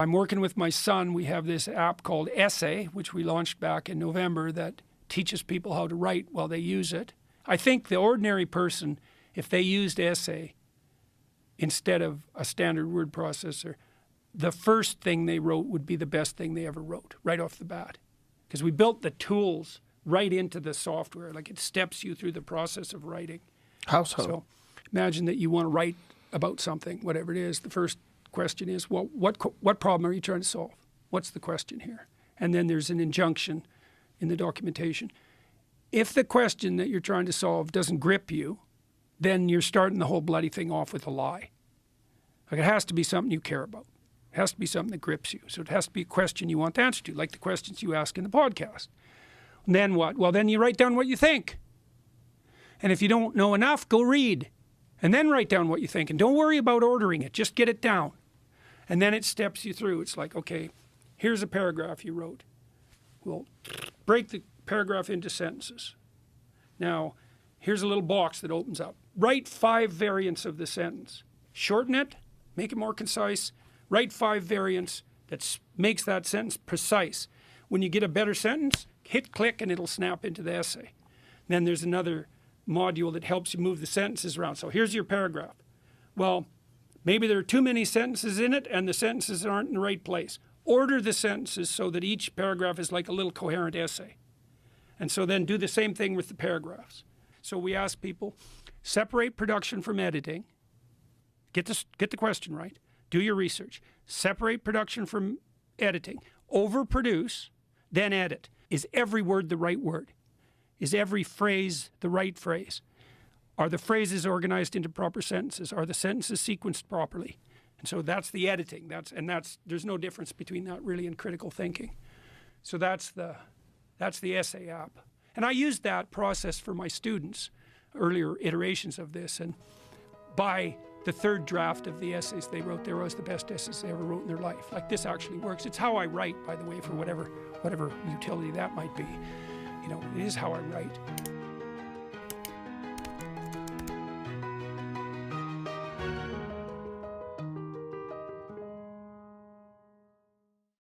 I'm working with my son. We have this app called Essay, which we launched back in November, that teaches people how to write while they use it. I think the ordinary person, if they used Essay instead of a standard word processor, the first thing they wrote would be the best thing they ever wrote, right off the bat. Because we built the tools right into the software. Like, it steps you through the process of writing. How so? So imagine that you want to write about something, whatever it is. The first question is, well, what problem are you trying to solve? What's the question here? And then there's an injunction in the documentation. If the question that you're trying to solve doesn't grip you, then you're starting the whole bloody thing off with a lie. Like, it has to be something you care about. It has to be something that grips you. So it has to be a question you want the answer to, like the questions you ask in the podcast. And then what? Well, then you write down what you think. And if you don't know enough, go read. And then write down what you think. And don't worry about ordering it. Just get it down. And then it steps you through. It's like, okay, here's a paragraph you wrote. We'll break the paragraph into sentences. Now, here's a little box that opens up. Write 5 variants of the sentence. Shorten it, make it more concise. Write 5 variants that makes that sentence precise. When you get a better sentence, hit click and it'll snap into the essay. Then there's another module that helps you move the sentences around. So here's your paragraph. Well, maybe there are too many sentences in it and the sentences aren't in the right place. Order the sentences so that each paragraph is like a little coherent essay. And so then do the same thing with the paragraphs. So we ask people, separate production from editing. Get the question right. Do your research. Separate production from editing. Overproduce, then edit. Is every word the right word? Is every phrase the right phrase? Are the phrases organized into proper sentences? Are the sentences sequenced properly? And so that's the editing. There's no difference between that really and critical thinking. So that's the essay app. And I used that process for my students, earlier iterations of this. And by the 3rd draft of the essays they wrote, they were the best essays they ever wrote in their life. Like, this actually works. It's how I write, by the way, for whatever utility that might be. You know, it is how I write.